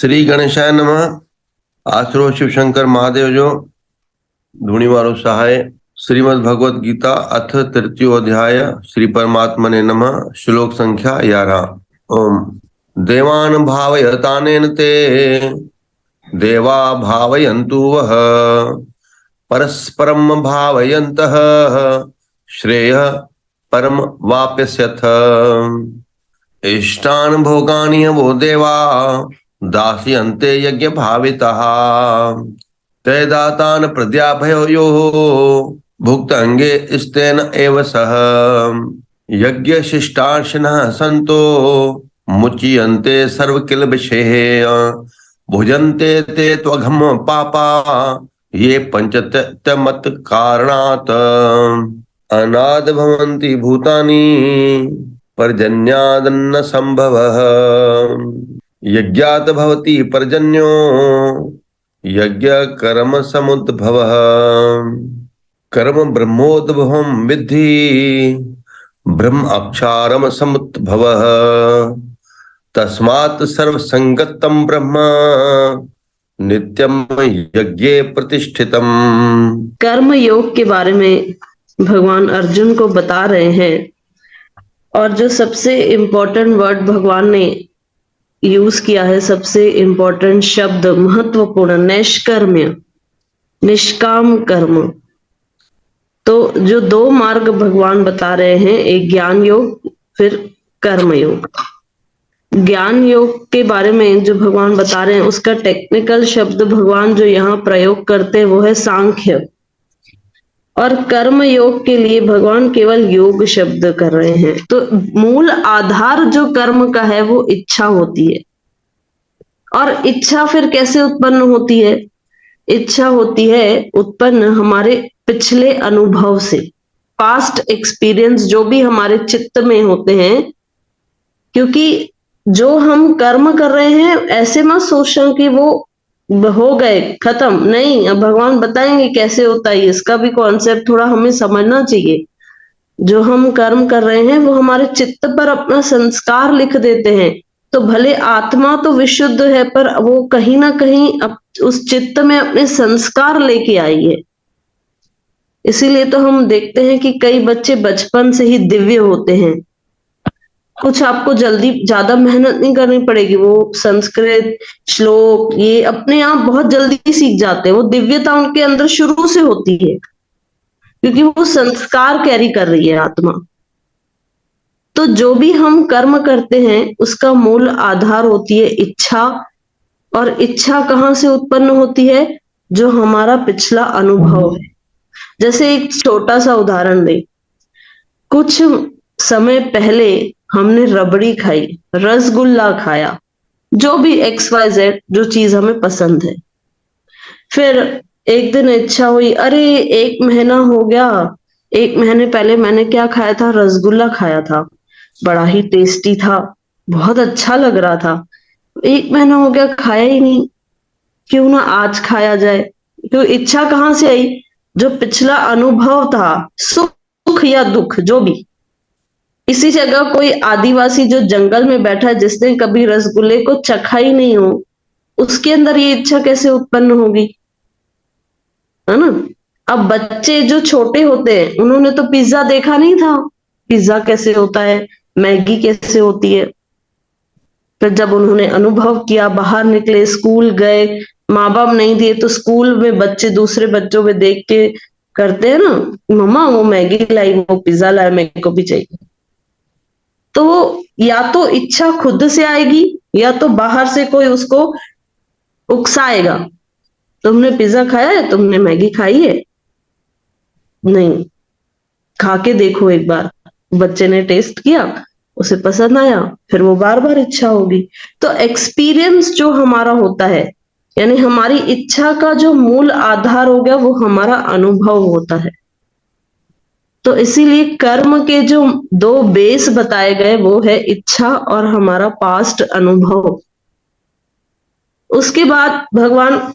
श्री गणेशाय नमः। आश्रो शिव शंकर महादेव जो धूणी मारो सहाय। श्रीमद् भगवत गीता अथ तृतीयो अध्याय। श्री परमात्मने नमः। श्लोक संख्या 11। ओम देवान् भावयतानेन ते देवा भावयन्तु वः परस्परम भावयन्तः श्रेयः परम वाप्स्यथ। इष्टान् भोगानि वो देवा दास्यन्ते यज्ञ भाविताः ते दातान् प्रद्याभयो भुक्त अंगे स्तेन एव सह यज्ञ शिष्टार्षिणः सन्तो मुच्यन्ते सर्वकिल्बिषैः भुजन्ते ते त्वघम पापा ये पंचतमत् कारणात् अनाद भवन्ति भूतानि पर्जन्यादन्न संभवः यज्ञात् भवति पर्जन्यो यज्ञ कर्म समुद्भवः कर्म ब्रह्मोद्भवं विद्धि ब्रह्म अक्षारम समुद्भवः तस्मात् सर्वसंगतं ब्रह्म नित्यम यज्ञे प्रतिष्ठितम। कर्म योग के बारे में भगवान अर्जुन को बता रहे हैं और जो सबसे इम्पोर्टेंट वर्ड भगवान ने यूज किया है, सबसे इम्पोर्टेंट शब्द, महत्वपूर्ण, नैष्कर्म्य, निष्काम कर्म। तो जो दो मार्ग भगवान बता रहे हैं, एक ज्ञान योग फिर कर्म योग। ज्ञान योग के बारे में जो भगवान बता रहे हैं उसका टेक्निकल शब्द भगवान जो यहाँ प्रयोग करते हैं वो है सांख्य, और कर्म योग के लिए भगवान केवल योग शब्द कर रहे हैं। तो मूल आधार जो कर्म का है वो इच्छा होती है। और इच्छा फिर कैसे उत्पन्न होती है? इच्छा होती है उत्पन्न हमारे पिछले अनुभव से, पास्ट एक्सपीरियंस जो भी हमारे चित्त में होते हैं। क्योंकि जो हम कर्म कर रहे हैं ऐसे मत सोचो कि वो हो गए, खत्म नहीं। अब भगवान बताएंगे कैसे होता है, इसका भी कॉन्सेप्ट थोड़ा हमें समझना चाहिए। जो हम कर्म कर रहे हैं वो हमारे चित्त पर अपना संस्कार लिख देते हैं। तो भले आत्मा तो विशुद्ध है पर वो कहीं ना कहीं उस चित्त में अपने संस्कार लेके आई है। इसीलिए तो हम देखते हैं कि कई बच्चे बचपन से ही दिव्य होते हैं। कुछ आपको जल्दी ज्यादा मेहनत नहीं करनी पड़ेगी, वो संस्कृत श्लोक ये अपने आप बहुत जल्दी सीख जाते हैं। वो दिव्यता उनके अंदर शुरू से होती है क्योंकि वो संस्कार कैरी कर रही है आत्मा। तो जो भी हम कर्म करते हैं उसका मूल आधार होती है इच्छा। और इच्छा कहाँ से उत्पन्न होती है? जो हमारा पिछला अनुभव है। जैसे एक छोटा सा उदाहरण दे, कुछ समय पहले हमने रबड़ी खाई, रसगुल्ला खाया, जो भी XYZ जो चीज हमें पसंद है। फिर एक दिन इच्छा हुई, अरे 1 महीना हो गया, 1 महीने पहले मैंने क्या खाया था? रसगुल्ला खाया था, बड़ा ही टेस्टी था, बहुत अच्छा लग रहा था। 1 महीना हो गया खाया ही नहीं, क्यों ना आज खाया जाए। क्यों? इच्छा कहाँ से आई? जो पिछला अनुभव था, सुख या दुख जो भी। इसी जगह कोई आदिवासी जो जंगल में बैठा है जिसने कभी रसगुल्ले को चखा ही नहीं हो, उसके अंदर ये इच्छा कैसे उत्पन्न होगी? है ना। अब बच्चे जो छोटे होते हैं उन्होंने तो पिज्जा देखा नहीं था, पिज्जा कैसे होता है, मैगी कैसे होती है। फिर जब उन्होंने अनुभव किया, बाहर निकले, स्कूल गए, माँ बाप नहीं दिए तो स्कूल में बच्चे दूसरे बच्चों में देख के करते हैं ना, मम्मा वो मैगी लाई, वो पिज्जा लाया, मेरे को भी चाहिए। तो या तो इच्छा खुद से आएगी या तो बाहर से कोई उसको उकसाएगा। तुमने पिज्जा खाया है, तुमने मैगी खाई है? नहीं, खा के देखो एक बार। बच्चे ने टेस्ट किया, उसे पसंद आया, फिर वो बार बार इच्छा होगी। तो एक्सपीरियंस जो हमारा होता है, यानी हमारी इच्छा का जो मूल आधार हो गया वो हमारा अनुभव होता है। तो इसीलिए कर्म के जो 2 बेस बताए गए वो है इच्छा और हमारा पास्ट अनुभव। उसके बाद भगवान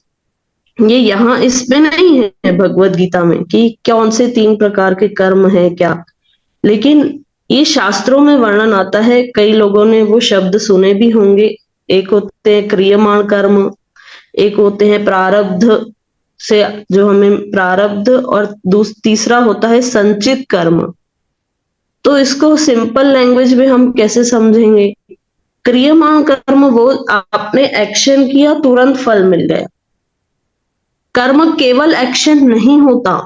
ये यहाँ इसमें नहीं है भगवत गीता में कि कौन से 3 प्रकार के कर्म है क्या, लेकिन ये शास्त्रों में वर्णन आता है। कई लोगों ने वो शब्द सुने भी होंगे, एक होते हैं क्रियमाण कर्म, एक होते हैं प्रारब्ध से जो हमें प्रारब्ध, और तीसरा होता है संचित कर्म। तो इसको सिंपल लैंग्वेज में हम कैसे समझेंगे? क्रियमाण कर्म वो आपने एक्शन किया, तुरंत फल मिल गया। कर्म केवल एक्शन नहीं होता,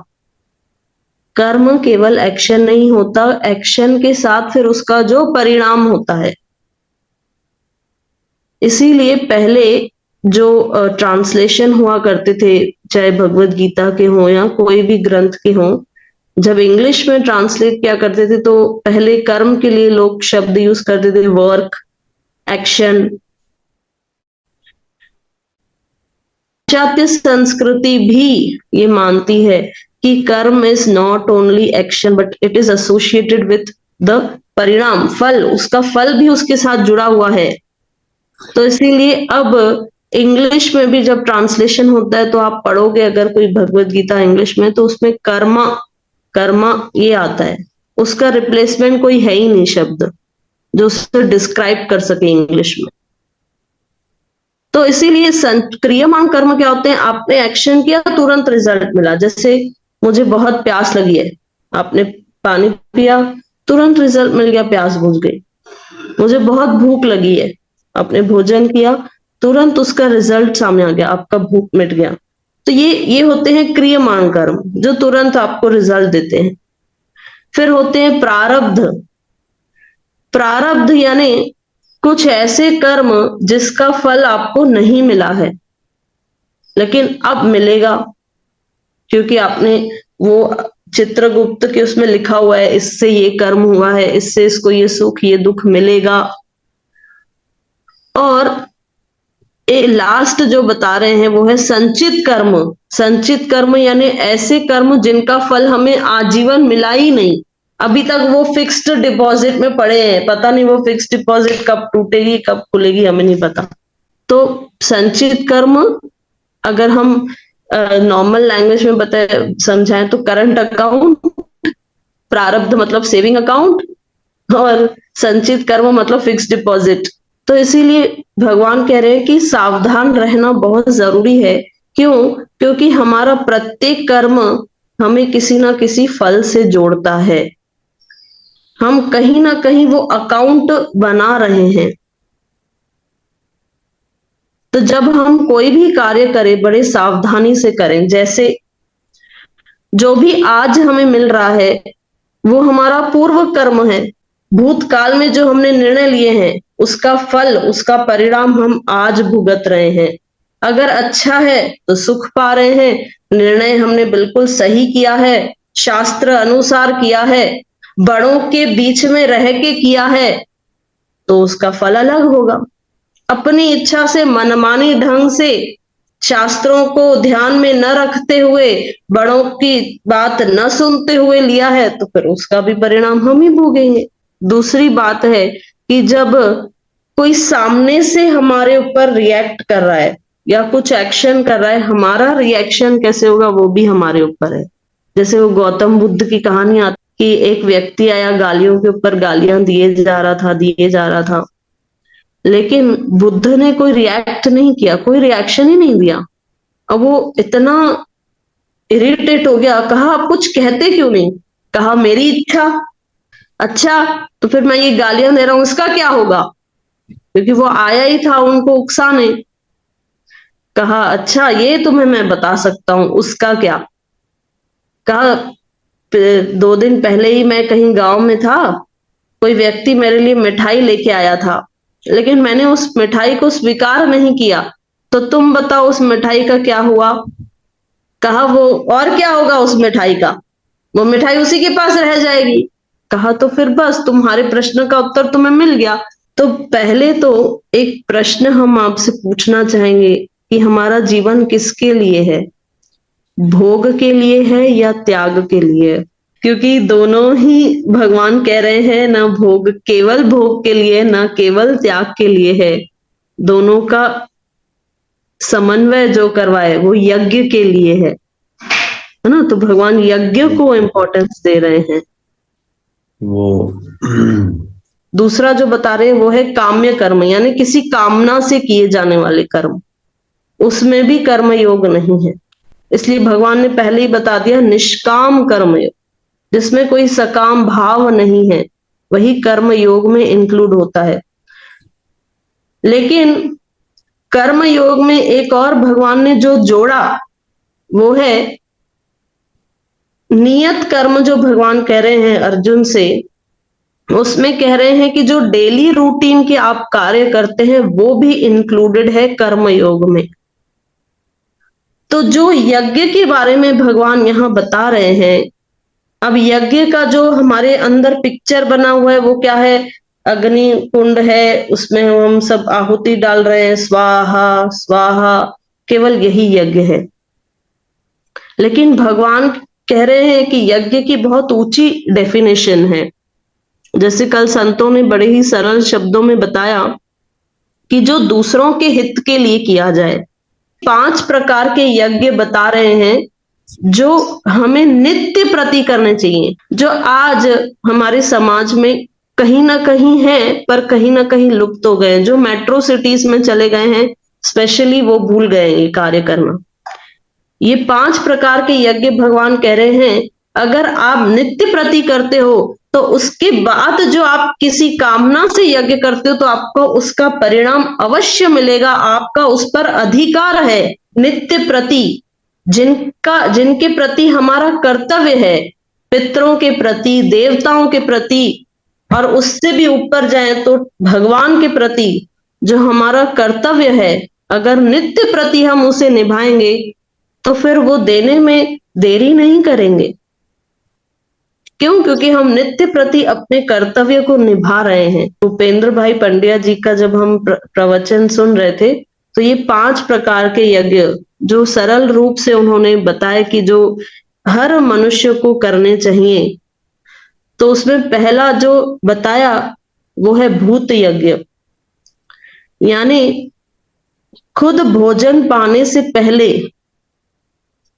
कर्म केवल एक्शन नहीं होता, एक्शन के साथ फिर उसका जो परिणाम होता है। इसीलिए पहले जो ट्रांसलेशन हुआ करते थे, चाहे भगवत गीता के हो या कोई भी ग्रंथ के हो, जब इंग्लिश में ट्रांसलेट किया करते थे तो पहले कर्म के लिए लोग शब्द यूज करते थे, वर्क, एक्शन। पाश्चात्य संस्कृति भी ये मानती है कि कर्म is not only action but it is associated with the परिणाम, फल, उसका फल भी उसके साथ जुड़ा हुआ है। तो इसीलिए अब इंग्लिश में भी जब ट्रांसलेशन होता है तो आप पढ़ोगे अगर कोई भगवत गीता इंग्लिश में, तो उसमें कर्मा, कर्मा ये आता है, उसका रिप्लेसमेंट कोई है ही नहीं शब्द जो उससे डिस्क्राइब कर सके इंग्लिश में। तो इसीलिए क्रियमाण कर्म क्या होते हैं? आपने एक्शन किया, तुरंत रिजल्ट मिला। जैसे मुझे बहुत प्यास लगी है, आपने पानी पिया, तुरंत रिजल्ट मिल गया, प्यास बुझ गई। मुझे बहुत भूख लगी है, आपने भोजन किया, तुरंत उसका रिजल्ट सामने आ गया, आपका भूख मिट गया। तो ये होते हैं क्रियमाण कर्म जो तुरंत आपको रिजल्ट देते हैं। फिर होते हैं प्रारब्ध। प्रारब्ध यानी कुछ ऐसे कर्म जिसका फल आपको नहीं मिला है लेकिन अब मिलेगा, क्योंकि आपने वो चित्रगुप्त के उसमें लिखा हुआ है इससे ये कर्म हुआ है, इससे इसको ये सुख ये दुख मिलेगा। और लास्ट जो बता रहे हैं वो है संचित कर्म। संचित कर्म यानी ऐसे कर्म जिनका फल हमें आजीवन मिला ही नहीं, अभी तक वो फिक्स्ड डिपॉजिट में पड़े हैं, पता नहीं वो फिक्स्ड डिपॉजिट कब टूटेगी कब खुलेगी हमें नहीं पता। तो संचित कर्म अगर हम नॉर्मल लैंग्वेज में बताए समझाएं तो करंट अकाउंट, प्रारब्ध मतलब सेविंग अकाउंट, और संचित कर्म मतलब फिक्स्ड डिपॉजिट। तो इसीलिए भगवान कह रहे हैं कि सावधान रहना बहुत जरूरी है। क्यों? क्योंकि हमारा प्रत्येक कर्म हमें किसी ना किसी फल से जोड़ता है, हम कहीं ना कहीं वो अकाउंट बना रहे हैं। तो जब हम कोई भी कार्य करें बड़े सावधानी से करें। जैसे जो भी आज हमें मिल रहा है वो हमारा पूर्व कर्म है, भूतकाल में जो हमने निर्णय लिए हैं उसका फल, उसका परिणाम हम आज भुगत रहे हैं। अगर अच्छा है तो सुख पा रहे हैं, निर्णय हमने बिल्कुल सही किया है, शास्त्र अनुसार किया है, बड़ों के बीच में रह के किया है, तो उसका फल अलग होगा। अपनी इच्छा से मनमानी ढंग से शास्त्रों को ध्यान में न रखते हुए, बड़ों की बात न सुनते हुए लिया है तो फिर उसका भी परिणाम हम ही भोगेंगे। दूसरी बात है कि जब कोई सामने से हमारे ऊपर रिएक्ट कर रहा है या कुछ एक्शन कर रहा है, हमारा रिएक्शन कैसे होगा वो भी हमारे ऊपर है। जैसे वो गौतम बुद्ध की कहानी आती कि एक व्यक्ति आया, गालियों के ऊपर गालियां दिए जा रहा था, लेकिन बुद्ध ने कोई रिएक्ट नहीं किया, कोई रिएक्शन ही नहीं दिया। अब वो इतना इरिटेट हो गया, कहा आप कुछ कहते क्यों नहीं? कहा मेरी इच्छा। अच्छा, तो फिर मैं ये गालियां दे रहा हूं इसका क्या होगा? क्योंकि वो आया ही था उनको उकसाने। कहा अच्छा ये तुम्हें मैं बता सकता हूं उसका क्या। कहा 2 दिन पहले ही मैं कहीं गांव में था, कोई व्यक्ति मेरे लिए मिठाई लेके आया था, लेकिन मैंने उस मिठाई को स्वीकार नहीं किया, तो तुम बताओ उस मिठाई का क्या हुआ? कहा वो और क्या होगा उस मिठाई का, वो मिठाई उसी के पास रह जाएगी। कहा तो फिर बस तुम्हारे प्रश्न का उत्तर तुम्हें मिल गया। तो पहले तो एक प्रश्न हम आपसे पूछना चाहेंगे कि हमारा जीवन किसके लिए है? भोग के लिए है या त्याग के लिए? क्योंकि दोनों ही भगवान कह रहे हैं, ना भोग केवल भोग के लिए ना केवल त्याग के लिए है, दोनों का समन्वय जो करवाए वो यज्ञ के लिए है ना? तो भगवान यज्ञ को इम्पोर्टेंस दे रहे हैं। वो दूसरा जो बता रहे हैं वो है काम्य कर्म, यानी किसी कामना से किए जाने वाले कर्म, उसमें भी कर्म योग नहीं है। इसलिए भगवान ने पहले ही बता दिया निष्काम कर्म योग, जिसमें कोई सकाम भाव नहीं है, वही कर्म योग में इंक्लूड होता है। लेकिन कर्म योग में एक और भगवान ने जो जोड़ा वो है नियत कर्म। जो भगवान कह रहे हैं अर्जुन से, उसमें कह रहे हैं कि जो डेली रूटीन के आप कार्य करते हैं वो भी इंक्लूडेड है कर्म योग में। तो जो यज्ञ के बारे में भगवान यहां बता रहे हैं, अब यज्ञ का जो हमारे अंदर पिक्चर बना हुआ है वो क्या है? अग्नि कुंड है, उसमें हम सब आहुति डाल रहे हैं, स्वाहा स्वाहा, केवल यही यज्ञ है। लेकिन भगवान कह रहे हैं कि यज्ञ की बहुत ऊंची डेफिनेशन है। जैसे कल संतों ने बड़े ही सरल शब्दों में बताया कि जो दूसरों के हित के लिए किया जाए। 5 प्रकार के यज्ञ बता रहे हैं जो हमें नित्य प्रति करने चाहिए, जो आज हमारे समाज में कहीं ना कहीं है पर कहीं ना कहीं लुप्त हो गए हैं। जो मेट्रो सिटीज में चले गए हैं स्पेशली, वो भूल गए ये कार्य करना। ये 5 प्रकार के यज्ञ भगवान कह रहे हैं अगर आप नित्य प्रति करते हो तो उसके बाद जो आप किसी कामना से यज्ञ करते हो तो आपको उसका परिणाम अवश्य मिलेगा। आपका उस पर अधिकार है नित्य प्रति, जिनके प्रति हमारा कर्तव्य है, पितरों के प्रति, देवताओं के प्रति, और उससे भी ऊपर जाए तो भगवान के प्रति जो हमारा कर्तव्य है, अगर नित्य प्रति हम उसे निभाएंगे तो फिर वो देने में देरी नहीं करेंगे। क्यों? क्योंकि हम नित्य प्रति अपने कर्तव्य को निभा रहे हैं। भूपेंद्र भाई पंड्या जी का जब हम प्रवचन सुन रहे थे तो ये 5 प्रकार के यज्ञ जो सरल रूप से उन्होंने बताया कि जो हर मनुष्य को करने चाहिए, तो उसमें पहला जो बताया वो है भूत यज्ञ। यानी खुद भोजन पाने से पहले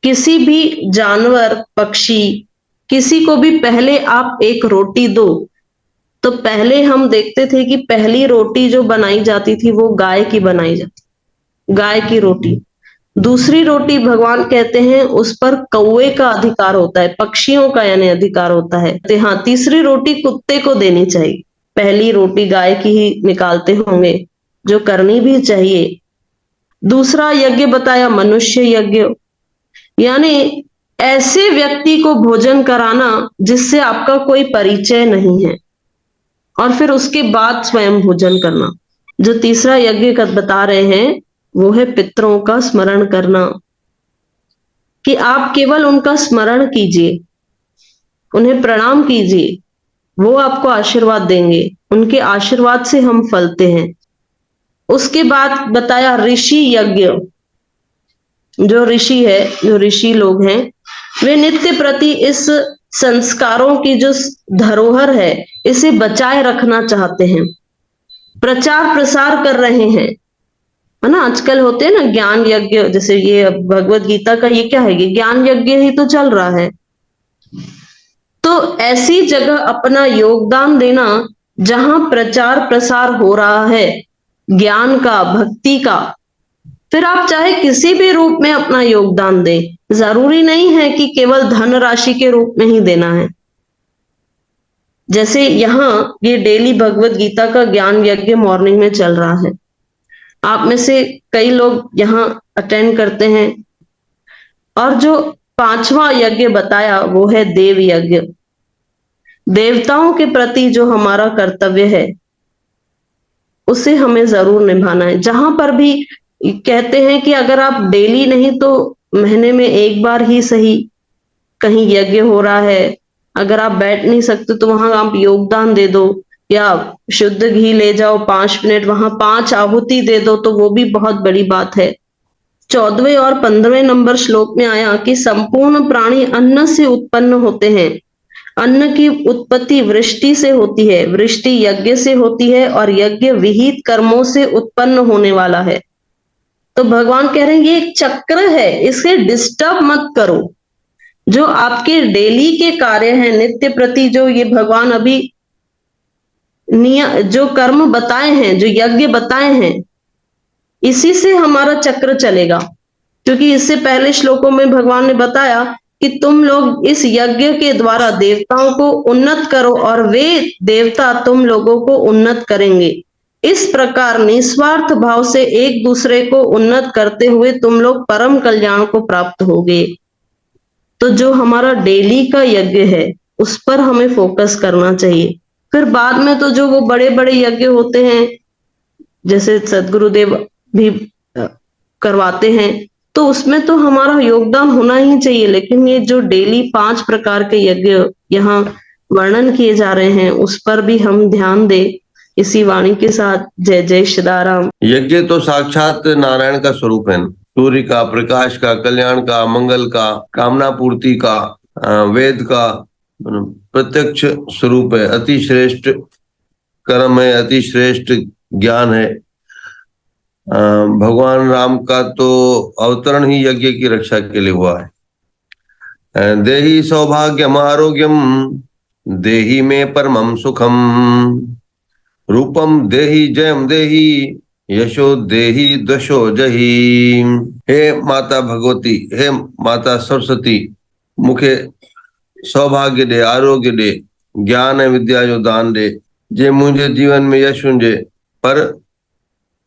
किसी भी जानवर, पक्षी, किसी को भी पहले आप एक रोटी दो। तो पहले हम देखते थे कि पहली रोटी जो बनाई जाती थी वो गाय की बनाई जाती, गाय की रोटी। दूसरी रोटी भगवान कहते हैं उस पर कौवे का अधिकार होता है, पक्षियों का यानी अधिकार होता है। तो हाँ, तीसरी रोटी कुत्ते को देनी चाहिए। पहली रोटी गाय की ही निकालते होंगे, जो करनी भी चाहिए। दूसरा यज्ञ बताया मनुष्य यज्ञ, यानी ऐसे व्यक्ति को भोजन कराना जिससे आपका कोई परिचय नहीं है, और फिर उसके बाद स्वयं भोजन करना। जो तीसरा यज्ञ का बता रहे हैं वो है पितरों का स्मरण करना, कि आप केवल उनका स्मरण कीजिए, उन्हें प्रणाम कीजिए, वो आपको आशीर्वाद देंगे, उनके आशीर्वाद से हम फलते हैं। उसके बाद बताया ऋषि यज्ञ। जो ऋषि है, जो ऋषि लोग हैं, वे नित्य प्रति इस संस्कारों की जो धरोहर है इसे बचाए रखना चाहते हैं, प्रचार प्रसार कर रहे हैं, है ना। आजकल होते हैं ना ज्ञान यज्ञ, जैसे ये भगवत गीता का ये क्या है, ये ज्ञान यज्ञ ही तो चल रहा है। तो ऐसी जगह अपना योगदान देना जहां प्रचार प्रसार हो रहा है ज्ञान का, भक्ति का, फिर आप चाहे किसी भी रूप में अपना योगदान दें। जरूरी नहीं है कि केवल धन राशि के रूप में ही देना है। जैसे यहाँ ये डेली भगवत गीता का ज्ञान यज्ञ मॉर्निंग में चल रहा है, आप में से कई लोग यहाँ अटेंड करते हैं। और जो 5वां यज्ञ बताया वो है देव यज्ञ। देवताओं के प्रति जो हमारा कर्तव्य है उसे हमें जरूर निभाना है। जहां पर भी कहते हैं कि अगर आप डेली नहीं तो महीने में एक बार ही सही कहीं यज्ञ हो रहा है, अगर आप बैठ नहीं सकते तो वहां आप योगदान दे दो, या शुद्ध घी ले जाओ 5 मिनट, वहां 5 आहुति दे दो, तो वो भी बहुत बड़ी बात है। 14वें और 15वें नंबर श्लोक में आया कि संपूर्ण प्राणी अन्न से उत्पन्न होते हैं, अन्न की उत्पत्ति वृष्टि से होती है, वृष्टि यज्ञ से होती है, और यज्ञ विहित कर्मों से उत्पन्न होने वाला है। तो भगवान कह रहे हैं ये एक चक्र है, इसे डिस्टर्ब मत करो। जो आपके डेली के कार्य हैं नित्य प्रति, जो ये भगवान अभी जो कर्म बताए हैं, जो यज्ञ बताए हैं, इसी से हमारा चक्र चलेगा। क्योंकि इससे पहले श्लोकों में भगवान ने बताया कि तुम लोग इस यज्ञ के द्वारा देवताओं को उन्नत करो और वे देवता तुम लोगों को उन्नत करेंगे। इस प्रकार निस्वार्थ भाव से एक दूसरे को उन्नत करते हुए तुम लोग परम कल्याण को प्राप्त होगे। तो जो हमारा डेली का यज्ञ है उस पर हमें फोकस करना चाहिए। फिर बाद में तो जो वो बड़े बड़े यज्ञ होते हैं, जैसे सदगुरुदेव भी करवाते हैं, तो उसमें तो हमारा योगदान होना ही चाहिए। लेकिन ये जो डेली 5 प्रकार के यज्ञ यहाँ वर्णन किए जा रहे हैं उस पर भी हम ध्यान दें। इसी वाणी के साथ जय जय श्रीराम। यज्ञ तो साक्षात नारायण का स्वरूप है, सूर्य का, प्रकाश का, कल्याण का, मंगल का, कामना पूर्ति का, वेद का प्रत्यक्ष स्वरूप है। अति श्रेष्ठ कर्म है, अति श्रेष्ठ ज्ञान है। भगवान राम का तो अवतरण ही यज्ञ की रक्षा के लिए हुआ है। देहि सौभाग्यम आरोग्यम देहि में परमम सुखम रूपम देहि जयम देहि यशो देहि दशो जही। हे माता भगवती, हे माता सरस्वती, मुखे सौभाग्य दे, आरोग्य दे, ज्ञान ऐं विद्या जो दान दे, जे मुंहिंजे जीवन में यश हुजे। पर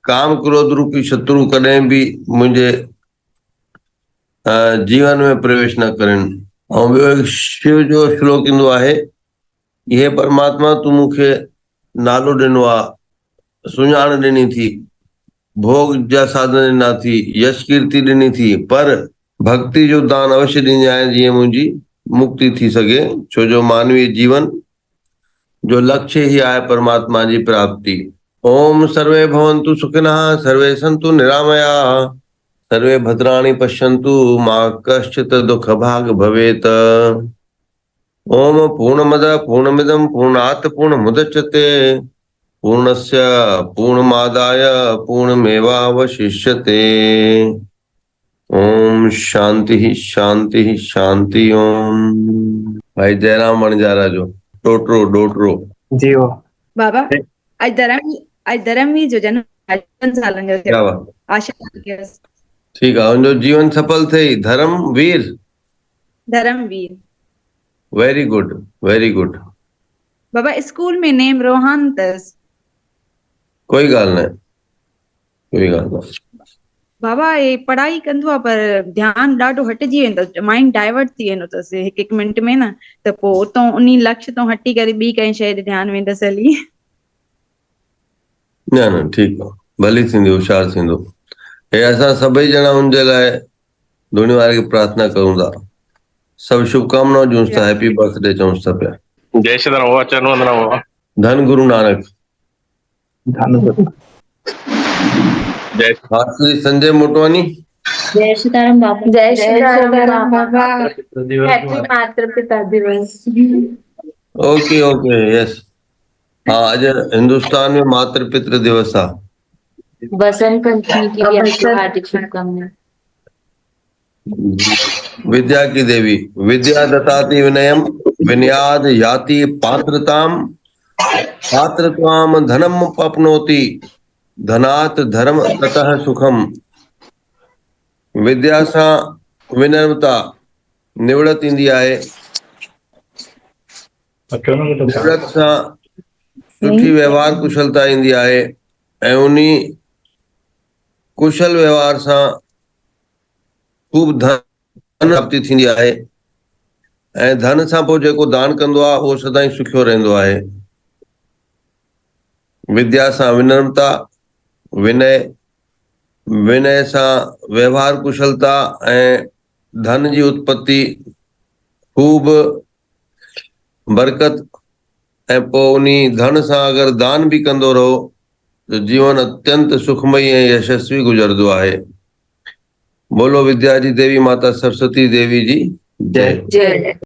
काम क्रोध रूपी शत्रु कॾहिं बि मुंहिंजे जीवन में प्रवेश न करनि। ऐं ॿियो शिव जो श्लोक ईंदो आहे, हे परमात्मा तूं मूंखे नालो ॾिनो आहे, सुञाण ॾिनी थी, भोग जा साधन ॾिना थी, यश कीर्ति ॾिनी थी, पर भक्ति जो दान अवश्य ॾींदी आहियां जीअं मुंहिंजी मुक्ति थी सघे। छो जो मानवीय जीवन जो लक्ष्य ही आहे परमात्मा जी प्राप्ति। ओम सर्वे भवन्तु सुखिनः, सर्वे सन्तु निरामयाः, सर्वे भद्राणि पश्यन्तु मा कश्चित् दुःख भाग् भवेत्। ओम पूर्णमदः पूर्णमिदं पूर्णात् पूर्णमुदच्यते पूर्णस्य पूर्णमादाय पूर्णमेवावशिष्यते। ओम शांति शांति शांति। ओम। भाई जयराम वणजारा जो डोटरो डोटरो जी वो बाबा आज धर्मवीर जो जन्म 55 सालन जो क्या थियो। बात, आशा कयो ठीक है। उनजो जीवन सफल थे। Dharmveer, Dharmveer very good very good. बाबा स्कूल में नेम रोहान तस। कोई गाल न, कोई गाल न। बाबा ये पढ़ाई कंदो आहे पर ध्यान ॾाढो हटिजी वेंदो, माइंड डाइवर्ट थी वेंदो अथसि हिकु हिकु मिंट में न, त पोइ उतां उन लक्ष्य तो हटी करे ॿी कंहिं शइ ते ध्यानु वेंदसि हली। न न ठीकु आहे, भली थींदी, होशियारु थींदो। हे असां सभई ॼणा उनजे लाइ धूनी वारे खे प्रार्थना करूं था। सभु शुभकामनाऊं ॾियूंसि था, हैप्पी बर्थडे चऊंसि था पिया। जय श्री राम बाबा, चरण वंदना बाबा। धन गुरु नानक। धन्यवाद। जय श्री संजय मोटवानी। जय सीताराम बाबा। जय सीताराम बाबा। हैप्पी श्री मातृ पिता दिवस। Okay okay yes. हाँ, आज हिंदुस्तान में मातृ पितृ दिवस आहे। बसंत पंचमी की भी आपको हार्दिक शुभकामनाएं। विद्या की देवी, विद्या दताति विनयम विनयाद याति पात्रताम पात्रत्वाम धनम अपनोति धनात् धर्म ततः सुखम। विद्या सां विनम्रता निवड़त ईंदी आहे, निवड़त सां सुठी व्यवहार कुशलता ईंदी आहे ऐं उनी कुशल व्यवहार सां खूब धन प्राप्ति थींदी आहे ऐं धन सां पोइ जेको दान कंदो आहे उहो सदाईं सुखियो रहंदो आहे। विद्या सां विनम्रता, विनय, विनय सां व्यवहार कुशलता ऐं धन जी उत्पत्ति, खूब बरकत, ऐं पोइ उनी धन सां अगरि दान बि कंदो रहो त जीवन अत्यंत सुखमय ऐं यशस्वी गुजरंदो आहे। बोलो विद्या जी देवी माता सरस्वती देवी जी जय। जय।